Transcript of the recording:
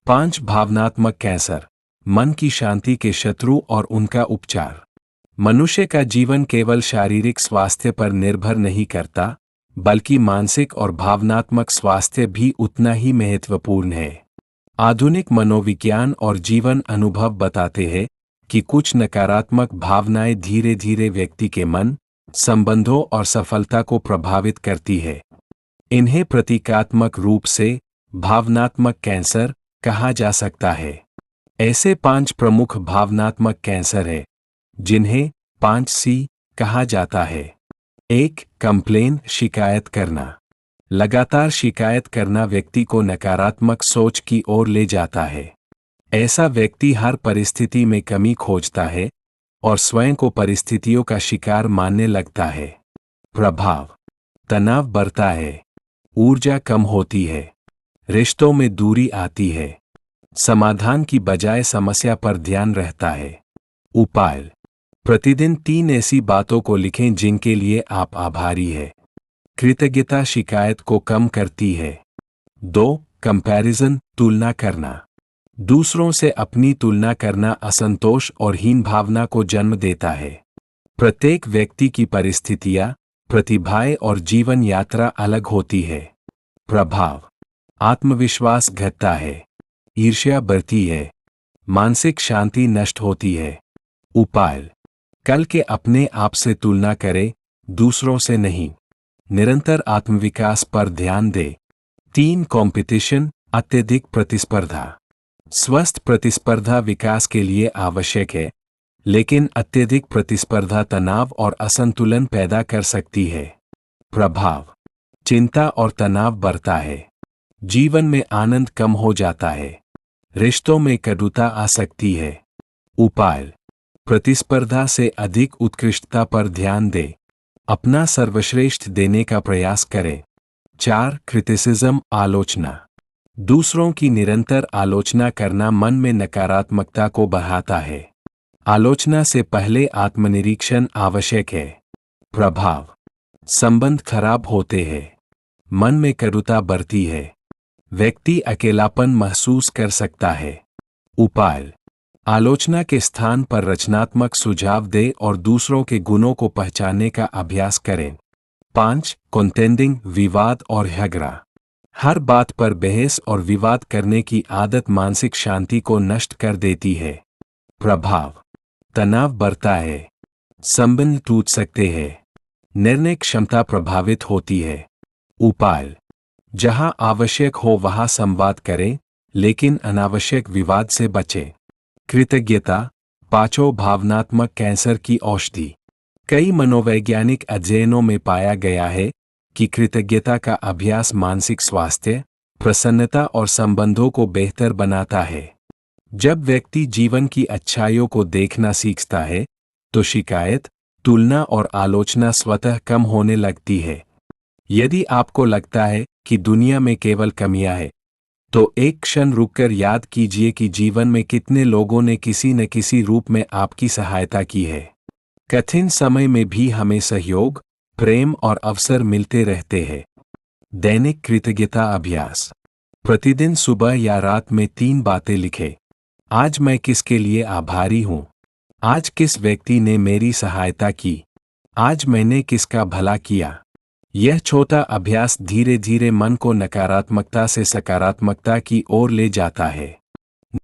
5 भावनात्मक कैंसर, मन की शांति के शत्रु और उनका उपचार। मनुष्य का जीवन केवल शारीरिक स्वास्थ्य पर निर्भर नहीं करता, बल्कि मानसिक और भावनात्मक स्वास्थ्य भी उतना ही महत्वपूर्ण है। आधुनिक मनोविज्ञान और जीवन अनुभव बताते हैं कि कुछ नकारात्मक भावनाएं धीरे धीरे व्यक्ति के मन, संबंधों और सफलता को प्रभावित करती है। इन्हें प्रतीकात्मक रूप से भावनात्मक कैंसर कहा जा सकता है। ऐसे 5 प्रमुख भावनात्मक कैंसर हैं, जिन्हें 5C कहा जाता है। 1. कंप्लेन, शिकायत करना। लगातार शिकायत करना व्यक्ति को नकारात्मक सोच की ओर ले जाता है। ऐसा व्यक्ति हर परिस्थिति में कमी खोजता है और स्वयं को परिस्थितियों का शिकार मानने लगता है। प्रभाव: तनाव बढ़ता है, ऊर्जा कम होती है, रिश्तों में दूरी आती है, समाधान की बजाय समस्या पर ध्यान रहता है। उपाय: प्रतिदिन 3 ऐसी बातों को लिखें जिनके लिए आप आभारी हैं। कृतज्ञता शिकायत को कम करती है। 2. कंपैरिजन, तुलना करना। दूसरों से अपनी तुलना करना असंतोष और हीन भावना को जन्म देता है। प्रत्येक व्यक्ति की परिस्थितियां, प्रतिभाएं और जीवन यात्रा अलग होती है। प्रभाव: आत्मविश्वास घटता है, ईर्ष्या बढ़ती है, मानसिक शांति नष्ट होती है। उपाय: कल के अपने आप से तुलना करें, दूसरों से नहीं। निरंतर आत्मविकास पर ध्यान दें। 3. कंपटीशन, अत्यधिक प्रतिस्पर्धा। स्वस्थ प्रतिस्पर्धा विकास के लिए आवश्यक है, लेकिन अत्यधिक प्रतिस्पर्धा तनाव और असंतुलन पैदा कर सकती है। प्रभाव: चिंता और तनाव बढ़ता है, जीवन में आनंद कम हो जाता है, रिश्तों में कटुता आ सकती है। उपाय: प्रतिस्पर्धा से अधिक उत्कृष्टता पर ध्यान दें, अपना सर्वश्रेष्ठ देने का प्रयास करें। 4. क्रिटिसिज्म, आलोचना। दूसरों की निरंतर आलोचना करना मन में नकारात्मकता को बढ़ाता है। आलोचना से पहले आत्मनिरीक्षण आवश्यक है। प्रभाव: संबंध खराब होते हैं, मन में कटुता बढ़ती है, व्यक्ति अकेलापन महसूस कर सकता है। उपाय: आलोचना के स्थान पर रचनात्मक सुझाव दें और दूसरों के गुणों को पहचानने का अभ्यास करें। 5. कंटेंडिंग, विवाद और झगड़ा। हर बात पर बहस और विवाद करने की आदत मानसिक शांति को नष्ट कर देती है। प्रभाव: तनाव बढ़ता है, संबंध टूट सकते हैं, निर्णय क्षमता प्रभावित होती है। उपाय: जहां आवश्यक हो वहां संवाद करें, लेकिन अनावश्यक विवाद से बचें। कृतज्ञता, 5 भावनात्मक कैंसर की औषधि। कई मनोवैज्ञानिक अध्ययनों में पाया गया है कि कृतज्ञता का अभ्यास मानसिक स्वास्थ्य, प्रसन्नता और संबंधों को बेहतर बनाता है। जब व्यक्ति जीवन की अच्छाइयों को देखना सीखता है, तो शिकायत, तुलना और आलोचना स्वतः कम होने लगती है। यदि आपको लगता है कि दुनिया में केवल कमियां हैं, तो एक क्षण रुककर याद कीजिए कि जीवन में कितने लोगों ने किसी न किसी रूप में आपकी सहायता की है। कठिन समय में भी हमें सहयोग, प्रेम और अवसर मिलते रहते हैं। दैनिक कृतज्ञता अभ्यास। प्रतिदिन सुबह या रात में 3 बातें लिखें। आज मैं किसके लिए आभारी हूं? आज किस व्यक्ति ने मेरी सहायता की? आज मैंने किसका भला किया? यह छोटा अभ्यास धीरे धीरे मन को नकारात्मकता से सकारात्मकता की ओर ले जाता है।